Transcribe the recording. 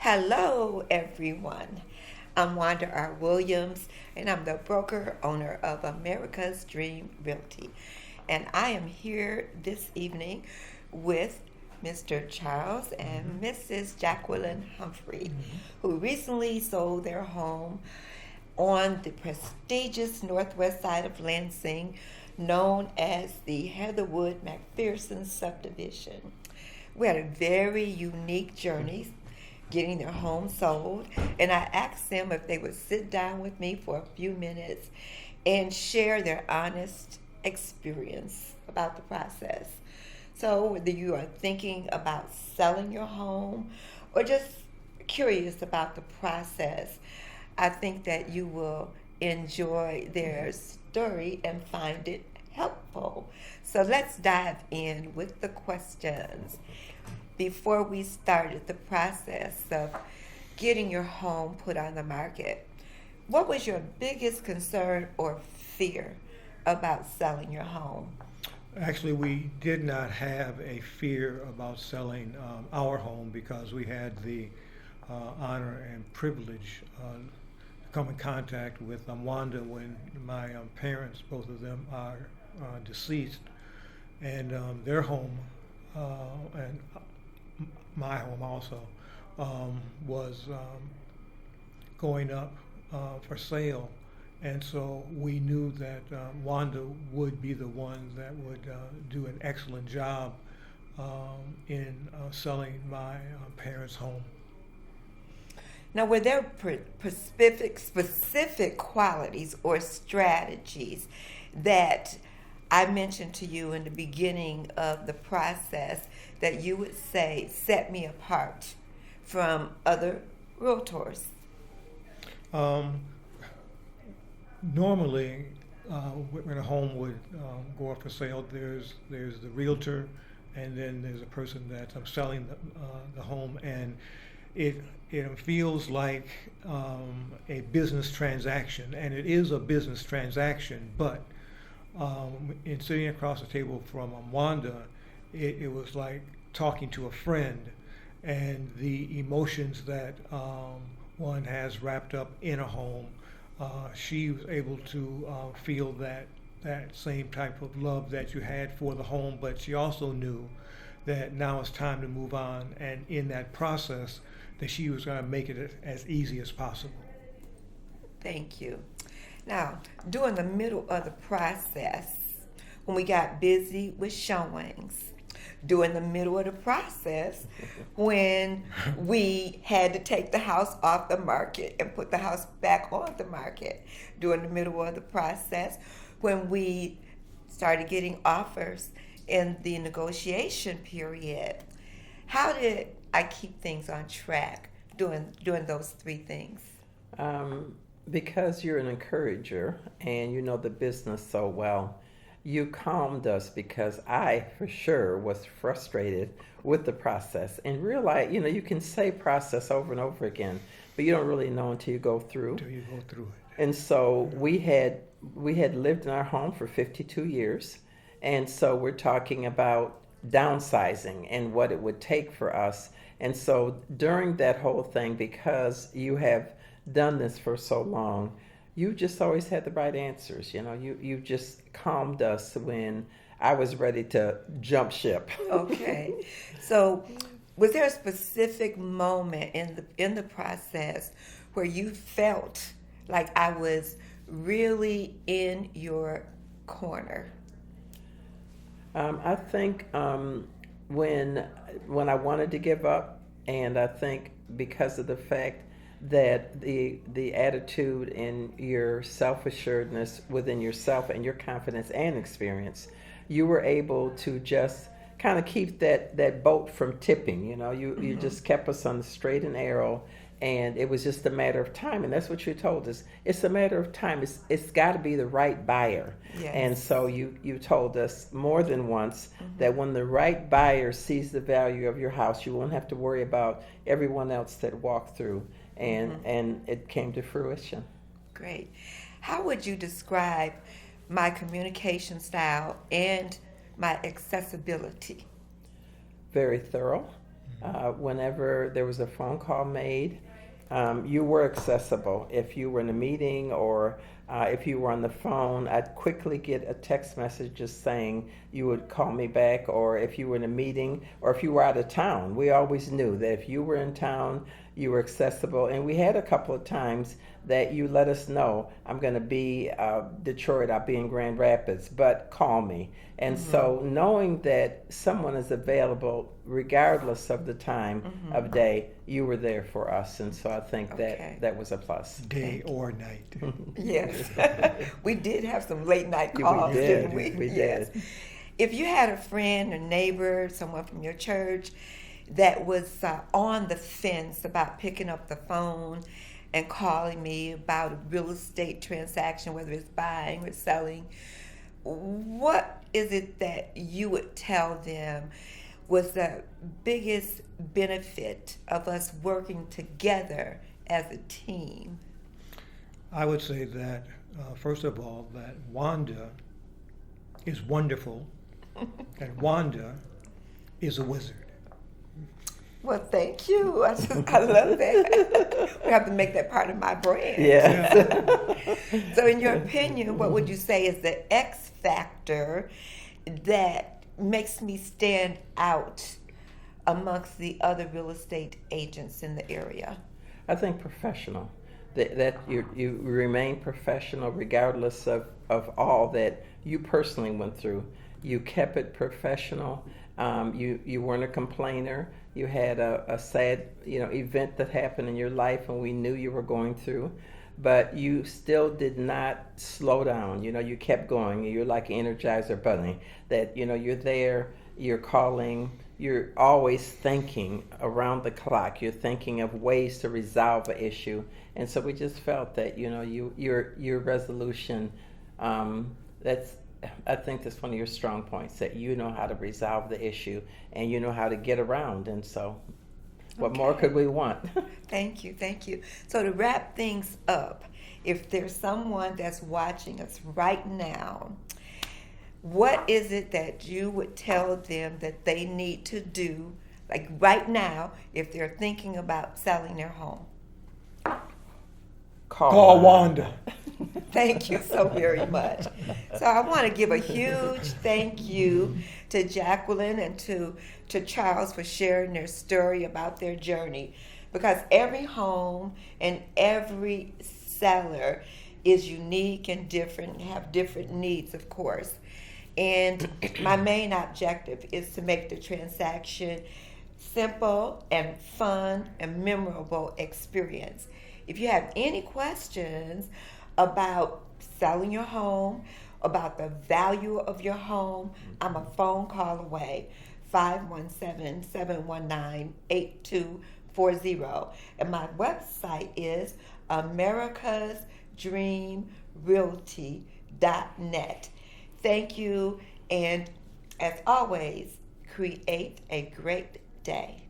Hello, everyone. I'm Wanda Williams, and I'm the broker owner of America's Dream Realty. And I am here this evening with Mr. Charles and Mrs. Jacqueline Humphrey, who recently sold their home on the prestigious northwest side of Lansing, known as the Heatherwood McPherson subdivision. We had a very unique journey getting their home sold, and I asked them if they would sit down with me for a few minutes and share their honest experience about the process. So whether you are thinking about selling your home or just curious about the process, I think that you will enjoy their story and find it helpful. So let's dive in with the questions. Before we started the process of getting your home put on the market, what was your biggest concern or fear about selling your home? Actually, we did not have a fear about selling our home because we had the honor and privilege to come in contact with Wanda when my parents, both of them, are deceased, and their home and my home also was going up for sale, and so we knew that Wanda would be the one that would do an excellent job in selling my parents' home. Now, were there specific qualities or strategies that I mentioned to you in the beginning of the process that you would say set me apart from other realtors? Normally, when a home would go up for sale, there's the realtor, and then there's a person that's selling the home, and it feels like a business transaction, and it is a business transaction, but in sitting across the table from Wanda, it was like talking to a friend, and the emotions that one has wrapped up in a home, she was able to feel that same type of love that you had for the home, but she also knew that now it's time to move on, and in that process that she was going to make it as easy as possible. Thank you. Now, during the middle of the process, when we got busy with showings, during the middle of the process, when we had to take the house off the market and put the house back on the market, during the middle of the process, when we started getting offers in the negotiation period, how did I keep things on track doing those three things? Because you're an encourager and you know the business so well, you calmed us because I, for sure, was frustrated with the process. And realize, you can say process over and over again, but you don't really know until you go through. Until you go through it. And so we had lived in our home for 52 years, and so we're talking about downsizing and what it would take for us. And so during that whole thing, because you have done this for so long, you just always had the right answers. You just calmed us when I was ready to jump ship. Okay. So was there a specific moment in the process where you felt like I was really in your corner? I think when I wanted to give up, and I think because of the fact that the attitude and your self-assuredness within yourself and your confidence and experience, you were able to just kind of keep that boat from tipping. You just kept us on the straight and narrow, and it was just a matter of time. And that's what you told us. It's a matter of time. It's got to be the right buyer. Yes. And so you told us more than once that when the right buyer sees the value of your house, you won't have to worry about everyone else that walked through. And it came to fruition. Great. How would you describe my communication style and my accessibility? Very thorough. Whenever there was a phone call made, you were accessible. If you were in a meeting or if you were on the phone, I'd quickly get a text message just saying you would call me back, or if you were in a meeting or if you were out of town. We always knew that if you were in town, you were accessible. And we had a couple of times that you let us know, I'm going to be Detroit, I'll be in Grand Rapids, but call me. And so knowing that someone is available regardless of the time of day, you were there for us. And so I think that was a plus. Day or night. Yes. We did have some late night Yeah, calls, we did. didn't we? We Yes. did. If you had a friend, a neighbor, someone from your church that was on the fence about picking up the phone and calling me about a real estate transaction, whether it's buying or selling, what is it that you would tell them was the biggest benefit of us working together as a team? I would say that, first of all, that Wanda is wonderful, and Wanda is a wizard. Well, thank you. I love that. We have to make that part of my brand. Yeah. So in your opinion, what would you say is the X factor that makes me stand out amongst the other real estate agents in the area? I think professional. That you remain professional regardless of all that you personally went through. You kept it professional. You weren't a complainer. You had a sad event that happened in your life, and we knew you were going through, but you still did not slow down. You kept going. You're like an Energizer bunny. That you're there. You're calling. You're always thinking around the clock. You're thinking of ways to resolve an issue, and so we just felt that your resolution. I think that's one of your strong points, that you know how to resolve the issue and you know how to get around. And so what more could we want? Thank you. So to wrap things up, if there's someone that's watching us right now, what is it that you would tell them that they need to do, like right now, if they're thinking about selling their home? Call Wanda. Thank you so very much. So I want to give a huge thank you to Jacqueline and to Charles for sharing their story about their journey, because every home and every seller is unique and different and have different needs, of course. And my main objective is to make the transaction simple and fun and memorable experience. If you have any questions about selling your home, about the value of your home, I'm a phone call away, 517-719-8240. And my website is americasdreamrealty.net. Thank you, and as always, create a great day.